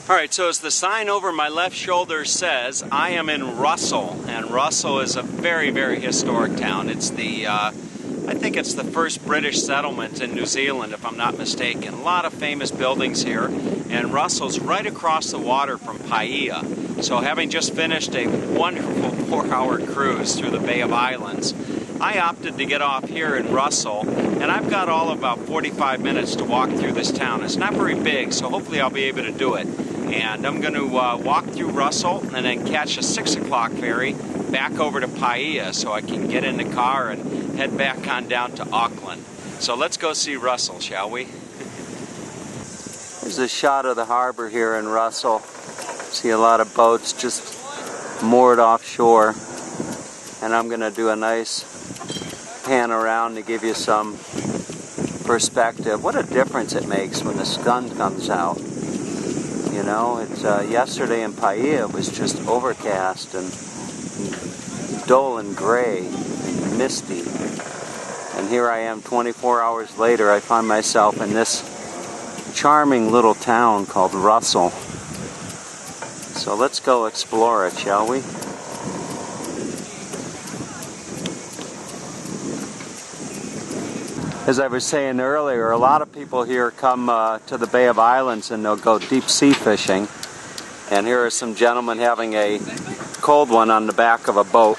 Alright, so as the sign over my left shoulder says, I am in Russell, and Russell is a very, very historic town. It's the, I think it's the first British settlement in New Zealand, if I'm not mistaken. A lot of famous buildings here, and Russell's right across the water from Paihia. So having just finished a wonderful 4-hour cruise through the Bay of Islands, I opted to get off here in Russell, and I've got all of about 45 minutes to walk through this town. It's not very big, so hopefully I'll be able to do it. And I'm going to walk through Russell and then catch a 6 o'clock ferry back over to Paihia so I can get in the car and head back on down to Auckland. So let's go see Russell, shall we? There's a shot of the harbor here in Russell. See a lot of boats just moored offshore. And I'm going to do a nice pan around to give you some perspective. What a difference it makes when the sun comes out. You know, it's yesterday in Paihia it was just overcast and dull and gray and misty. And here I am 24 hours later, I find myself in this charming little town called Russell. So let's go explore it, shall we? As I was saying earlier, a lot of people here come to the Bay of Islands and they'll go deep sea fishing. And here are some gentlemen having a cold one on the back of a boat.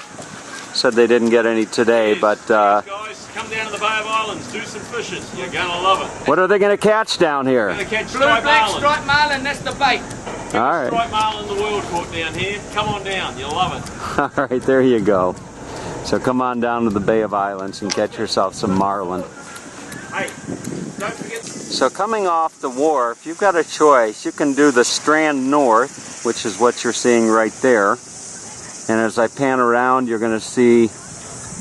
Said they didn't get any today, but... guys, come down to the Bay of Islands, do some fishing. You're going to love it. What are they going to catch down here? They're going to catch Blue black striped marlin, that's the bait. All right. Striped marlin in the world caught down here. Come on down, you'll love it. All right, there you go. So come on down to the Bay of Islands and catch yourself some marlin. Hey, don't forget. So coming off the wharf, you've got a choice. You can do the Strand North, which is what you're seeing right there. And as I pan around, you're going to see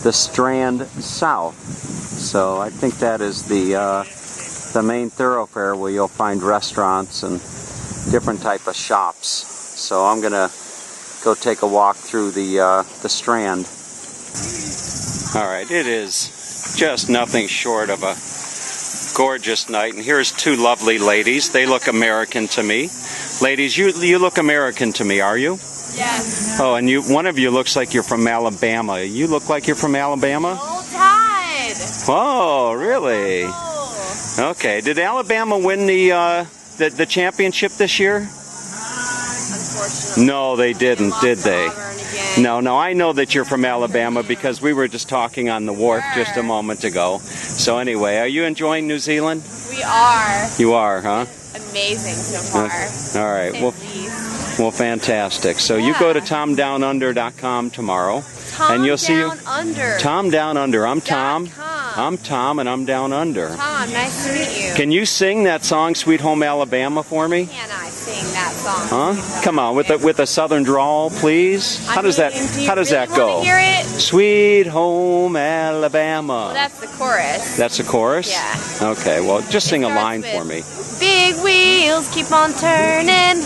the Strand South. So I think that is the main thoroughfare where you'll find restaurants and different type of shops. So I'm going to go take a walk through the Strand. All right, it is just nothing short of a gorgeous night, and here's two lovely ladies. They look American to me. Ladies, you look American to me, are you? Yes. Oh, and one of you looks like you're from Alabama. You look like you're from Alabama? Roll Tide. Oh, really? Oh. Okay. Did Alabama win the championship this year? Unfortunately. No, they didn't, did they? Auburn again. No, I know that you're from Alabama because we were just talking on the wharf just a moment ago. So anyway, are you enjoying New Zealand? We are. You are, huh? Amazing so far. All right. Well, fantastic. So you go to tomdownunder.com tomorrow, and you'll see Tom Down Under. I'm Tom. I'm Tom, and I'm Down Under. Tom, nice to meet you. Can you sing that song, Sweet Home Alabama, for me? Can I sing that song? Huh? Come on, with a southern drawl, please. How does that go? Hear it? Sweet Home Alabama. Well, that's the chorus. That's the chorus? Yeah. Okay, well, just sing a line for me. Big wheels keep on turning.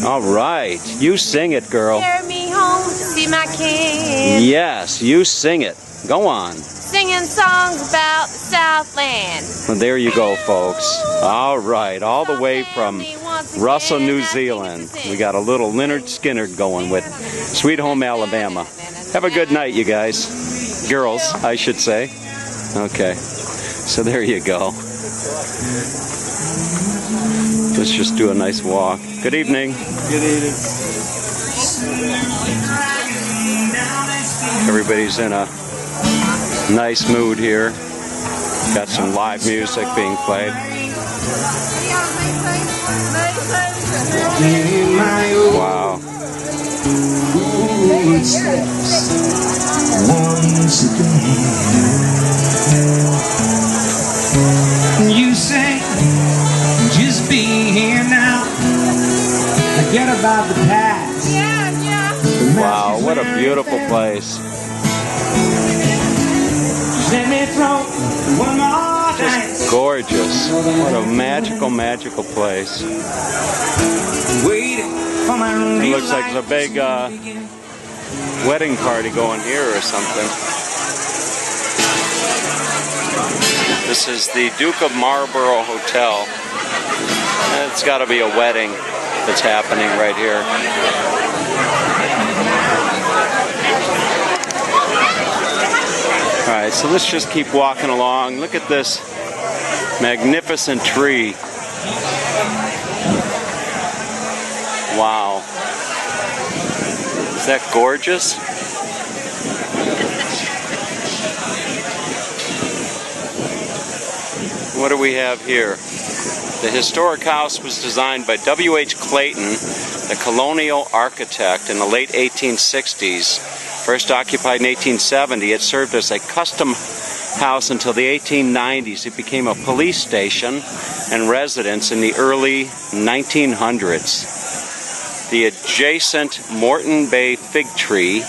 All right, you sing it, girl. Carry me home to see my king. Yes, you sing it. Go on. Singing songs about the Southland. Well, there you go, folks. All right, all the way from Russell, New Zealand. We got a little Leonard Skinner going with Sweet Home Alabama. Have a good night, you guys. Girls, I should say. Okay, so there you go. Let's just do a nice walk. Good evening. Good evening. Everybody's in a nice mood here. Got some live music being played. Wow. You say, just be here now. Forget about the past. Wow, what a beautiful place. Just gorgeous. What a magical, magical place. It looks like there's a big wedding party going here or something. This is the Duke of Marlborough Hotel. It's got to be a wedding. that's happening right here. Alright, so let's just keep walking along. Look at this magnificent tree. Wow. Is that gorgeous? What do we have here? The historic house was designed by W.H. Clayton, the colonial architect, in the late 1860s. First occupied in 1870, it served as a custom house until the 1890s. It became a police station and residence in the early 1900s. The adjacent Morton Bay fig tree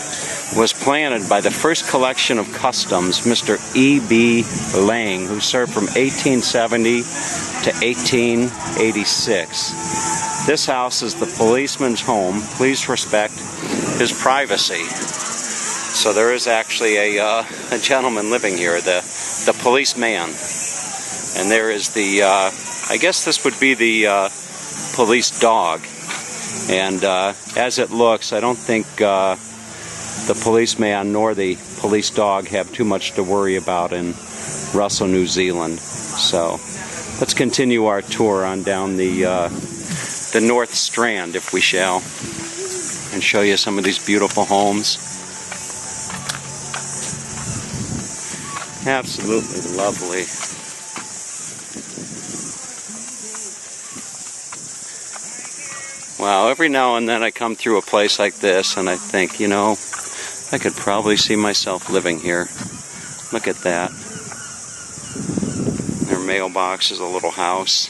was planted by the first collection of customs, Mr. E.B. Lang, who served from 1870 to 1886. This house is the policeman's home. Please respect his privacy. So there is actually a gentleman living here, the policeman. And there is the, I guess this would be the police dog. And as it looks, I don't think the policeman nor the police dog have too much to worry about in Russell, New Zealand. So let's continue our tour on down the North Strand, if we shall, and show you some of these beautiful homes. Absolutely lovely. Wow, every now and then I come through a place like this and I think, you know, I could probably see myself living here. Look at that. Their mailbox is a little house.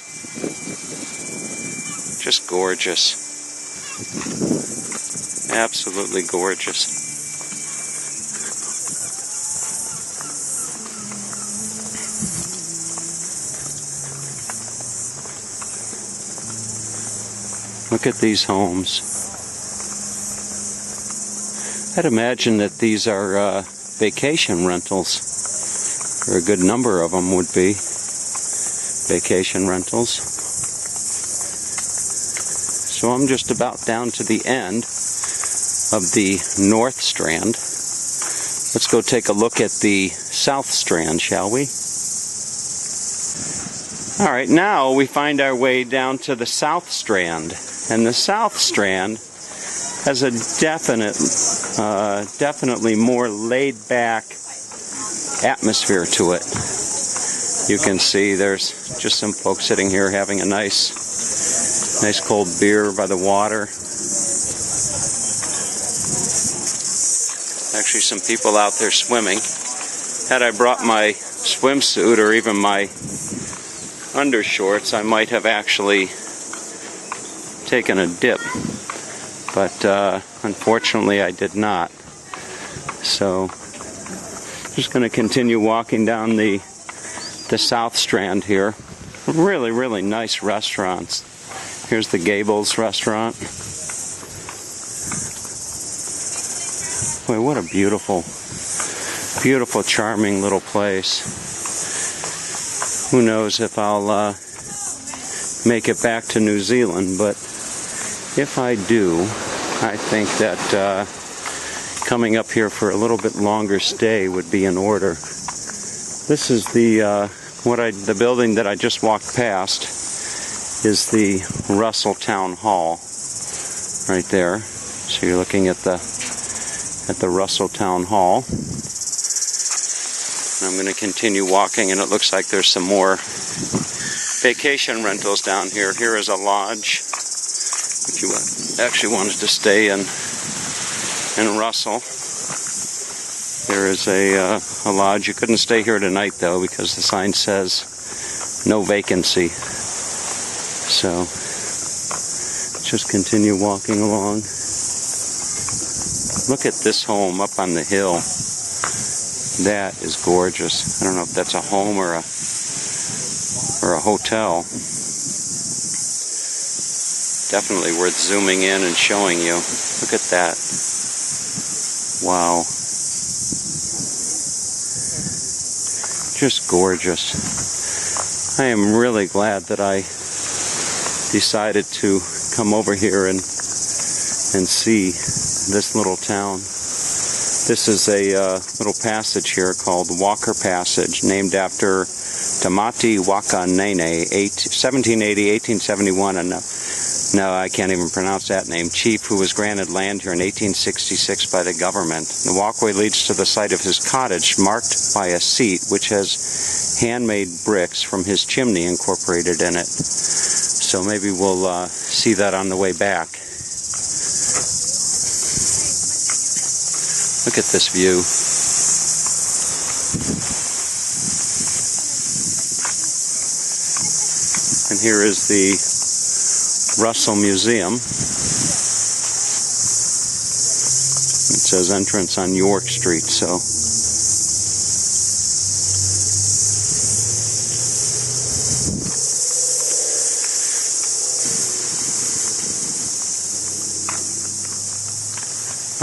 Just gorgeous. Absolutely gorgeous. Look at these homes. I'd imagine that these are vacation rentals, or a good number of them would be vacation rentals. So I'm just about down to the end of the North Strand. Let's go take a look at the South Strand, shall we? Alright, now we find our way down to the South Strand. And the South Strand has a definitely more laid-back atmosphere to it. You can see there's just some folks sitting here having a nice cold beer by the water. Actually, some people out there swimming. Had I brought my swimsuit or even my undershorts, I might have actually taken a dip, but unfortunately I did not. So just going to continue walking down the South Strand here. Really, really nice restaurants. Here's the Gables restaurant. Boy, what a beautiful, beautiful, charming little place. Who knows if I'll make it back to New Zealand, but if I do, I think that coming up here for a little bit longer stay would be in order. This is the building that I just walked past is the Russell Town Hall, right there. So you're looking at the Russell Town Hall. And I'm going to continue walking, and it looks like there's some more vacation rentals down here. Here is a lodge. If you actually wanted to stay in Russell, there is a lodge. You couldn't stay here tonight though, because the sign says no vacancy. So just continue walking along. Look at this home up on the hill. That is gorgeous. I don't know if that's a home or a hotel. Definitely worth zooming in and showing you. Look at that. Wow. Just gorgeous. I am really glad that I decided to come over here and see this little town. This is a little passage here called Walker Passage, named after Tamati Wakanene, 1780-1871, and no, I can't even pronounce that name, chief who was granted land here in 1866 by the government. The walkway leads to the site of his cottage, marked by a seat which has handmade bricks from his chimney incorporated in it. So maybe we'll see that on the way back. Look at this view. And here is the Russell Museum. It says entrance on York Street, so.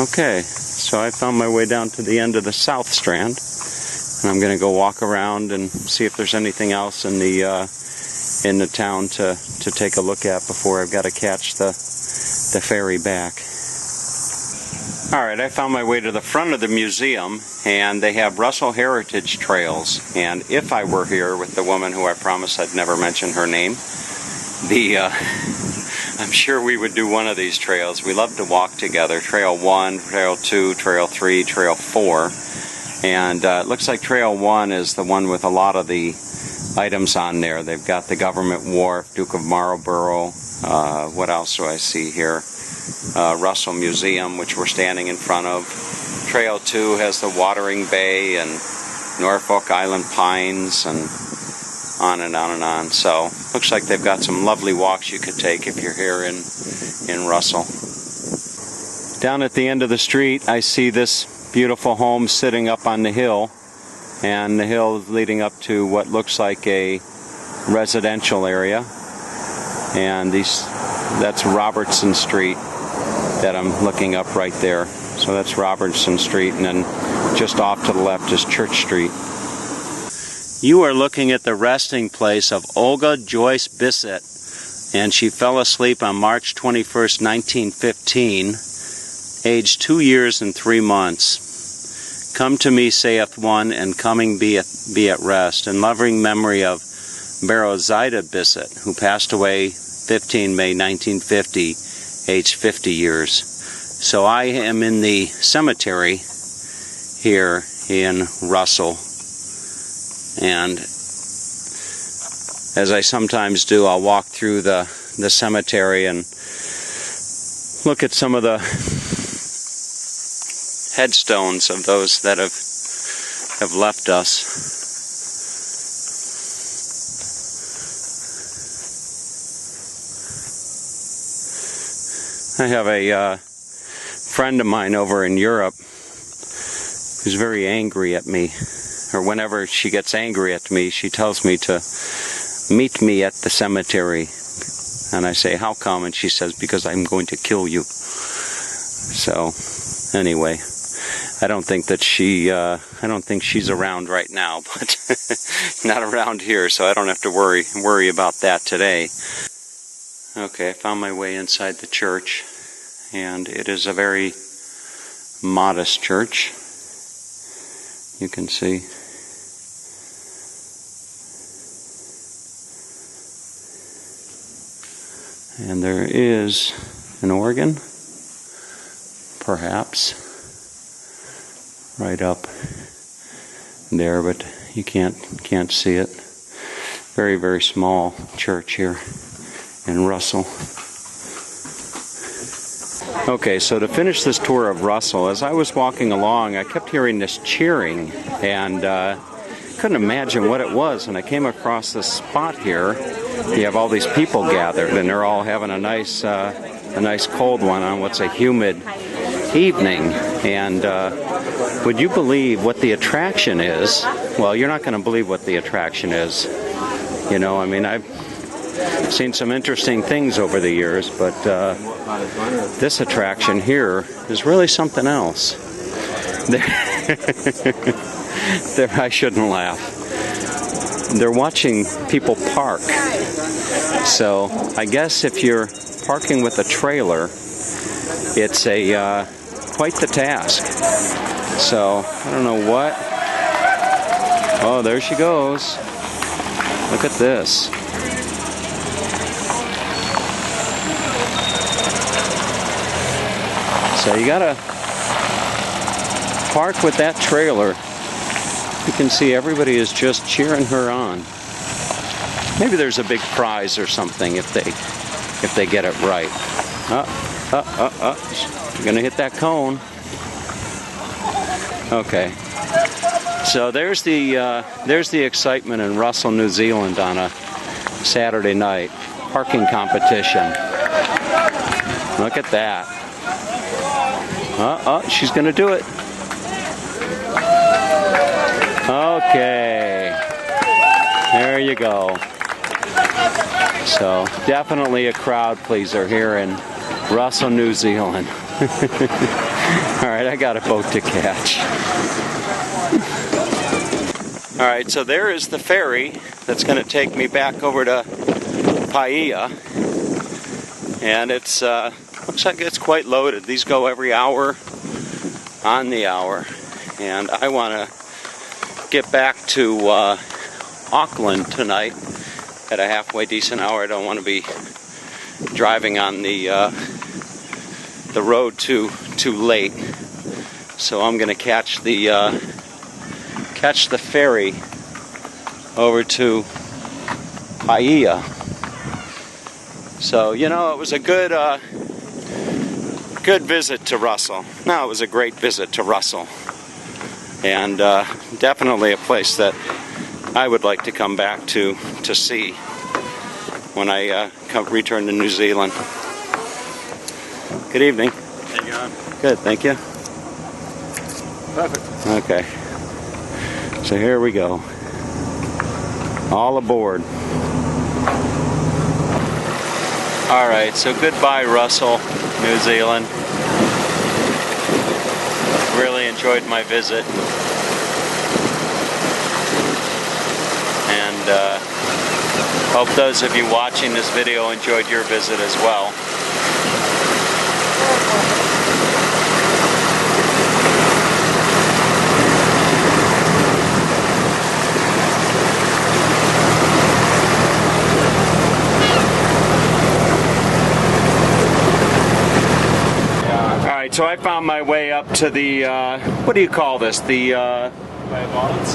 Okay, so I found my way down to the end of the South Strand, and I'm going to go walk around and see if there's anything else in the town to take a look at before I've got to catch the ferry back. Alright, I found my way to the front of the museum, and they have Russell Heritage Trails, and if I were here with the woman who I promised I'd never mention her name, I'm sure we would do one of these trails. We love to walk together. Trail 1, Trail 2, Trail 3, Trail 4. And it looks like Trail 1 is the one with a lot of the items on there. They've got the Government Wharf, Duke of Marlborough. What else do I see here? Russell Museum, which we're standing in front of. Trail 2 has the Watering Bay and Norfolk Island Pines and on and on and on. So looks like they've got some lovely walks you could take if you're here in Russell. Down at the end of the street I see this beautiful home sitting up on the hill, and the hill is leading up to what looks like a residential area, and that's Robertson Street that I'm looking up right there. So that's Robertson Street, and then just off to the left is Church Street. You are looking at the resting place of Olga Joyce Bissett, and she fell asleep on March 21st, 1915, aged 2 years and 3 months. Come to me, saith one, and coming be at rest, in loving memory of Barozida Bissett, who passed away 15 May 1950, aged 50 years. So I am in the cemetery here in Russell. And as I sometimes do, I'll walk through the cemetery and look at some of the headstones of those that have left us. I have a friend of mine over in Europe who's very angry at me. Or whenever she gets angry at me, she tells me to meet me at the cemetery. And I say, how come? And she says, because I'm going to kill you. So, anyway, I don't think she's around right now, but not around here, so I don't have to worry about that today. Okay, I found my way inside the church, and it is a very modest church. You can see. And there is an organ, perhaps, right up there, but you can't see it. Very, very small church here in Russell. Okay, so to finish this tour of Russell, as I was walking along, I kept hearing this cheering, and couldn't imagine what it was. And I came across this spot here. You have all these people gathered, and they're all having a nice cold one on what's a humid evening. And would you believe what the attraction is? Well, you're not going to believe what the attraction is. You know, I mean, I've seen some interesting things over the years, but this attraction here is really something else. There, I shouldn't laugh. they're watching people park. So I guess if you're parking with a trailer, it's a quite the task. So I don't know what. Oh, there she goes. Look at this. So you gotta park with that trailer. You can see everybody is just cheering her on. Maybe there's a big prize or something if they get it right. You're gonna hit that cone. Okay. So there's the excitement in Russell, New Zealand on a Saturday night parking competition. Look at that. She's going to do it. Okay. There you go. So definitely a crowd pleaser here in Russell, New Zealand. All right, I got a boat to catch. All right, so there is the ferry that's going to take me back over to Paihia, and it's looks like it's quite loaded. These go every hour on the hour, and I want to get back to Auckland tonight at a halfway decent hour. I don't want to be driving on the road too late, so I'm going to catch the ferry over to Paihia. So, you know, it was a good visit to Russell. No, it was a great visit to Russell. And definitely a place that I would like to come back to see when I return to New Zealand. Good evening. How you going? Good, thank you. Perfect. Okay. So here we go. All aboard. All right, so goodbye, Russell, New Zealand. Really enjoyed my visit. And hope those of you watching this video enjoyed your visit as well. So I found my way up to the, what do you call this? The, Bay of Islands?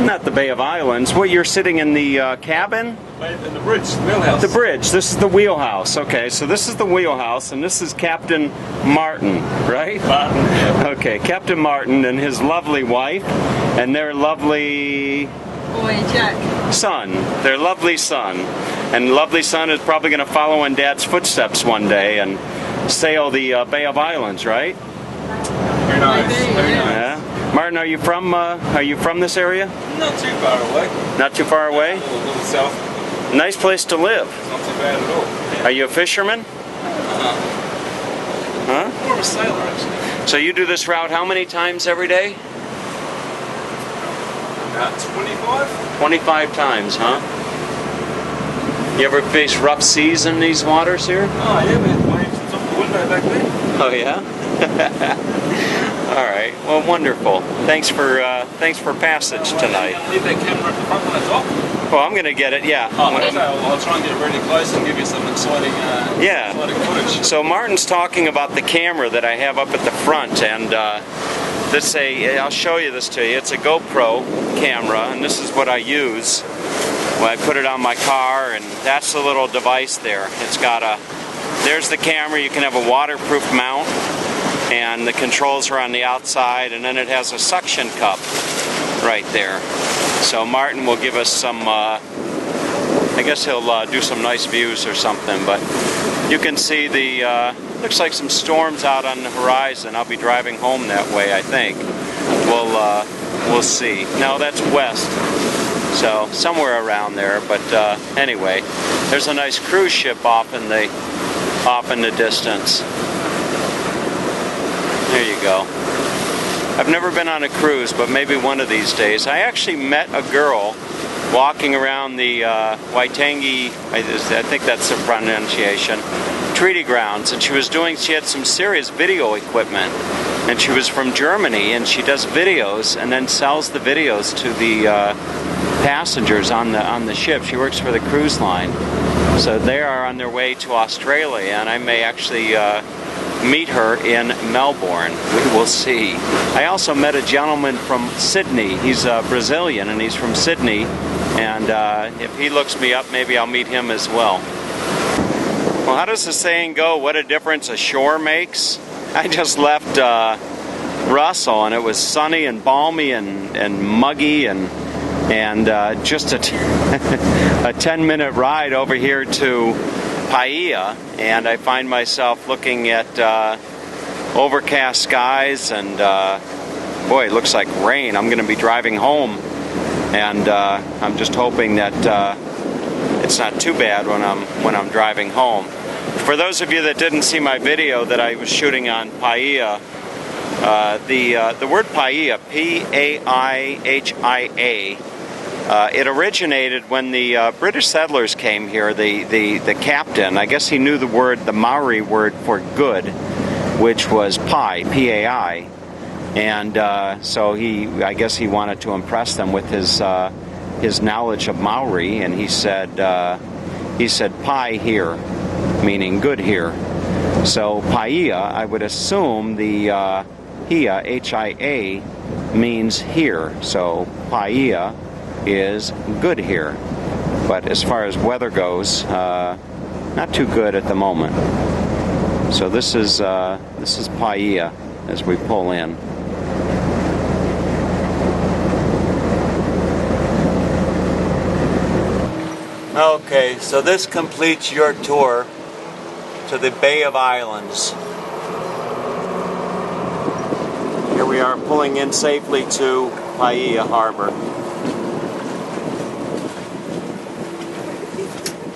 Not the Bay of Islands. What, you're sitting in the cabin? In the bridge, the wheelhouse. The bridge. This is the wheelhouse. Okay, so this is the wheelhouse, and this is Captain Martin, right? Martin, yeah. Okay, Captain Martin and his lovely wife, and their lovely Boy, Jack. son. Their lovely son. And lovely son is probably going to follow in Dad's footsteps one day and sail the Bay of Islands, right? Very nice. Maybe, Very yeah. nice. Yeah. Martin, are you from this area? Not too far away. Not too far away? A little south. Nice place to live. Not too bad at all. Yeah. Are you a fisherman? Huh? More of a sailor, actually. So you do this route how many times every day? About 25. 25 times, huh? You ever face rough seas in these waters here? Oh, yeah, we had waves off the window back there. Oh yeah. All right. Well, wonderful. Thanks for passage tonight. Leave that camera at the front when it's off. Well, I'm gonna get it. Yeah. Oh, okay. I'll try and get really close and give you some exciting footage. So Martin's talking about the camera that I have up at the front, and I'll show you this to you. It's a GoPro camera, and this is what I use when I put it on my car, and that's the little device there. It's got there's the camera. You can have a waterproof mount, and the controls are on the outside, and then it has a suction cup right there. So Martin will give us some, I guess he'll do some nice views or something, but you can see looks like some storms out on the horizon. I'll be driving home that way, I think. We'll see. No, that's west. So somewhere around there, but anyway, there's a nice cruise ship off in the distance. There you go. I've never been on a cruise, but maybe one of these days. I actually met a girl walking around the Waitangi, I think that's the pronunciation, treaty grounds, and she had some serious video equipment, and she was from Germany, and she does videos and then sells the videos to the passengers on the ship. She works for the cruise line, so they are on their way to Australia, and I may actually meet her in Melbourne. We will see. I also met a gentleman from Sydney. He's Brazilian, and he's from Sydney, and if he looks me up, maybe I'll meet him as well. Well, how does the saying go, what a difference a shore makes? I just left Russell, and it was sunny and balmy and muggy, and just a 10-minute ride over here to Paihia, and I find myself looking at overcast skies, and boy, it looks like rain. I'm going to be driving home, and I'm just hoping that it's not too bad when I'm driving home. For those of you that didn't see my video that I was shooting on Paihia, the word Paihia, P-A-I-H-I-A, it originated when the British settlers came here. The captain, I guess he knew the Maori word for good, which was pai, P-A-I, and so I guess he wanted to impress them with his knowledge of Maori, and he said pai here, meaning good here. So Paihia, I would assume the Hia, H-I-A, means here. So Paihia is good here. But as far as weather goes, not too good at the moment. So this is Paihia as we pull in. Okay, so this completes your tour to the Bay of Islands. Here we are pulling in safely to Paihia Harbor.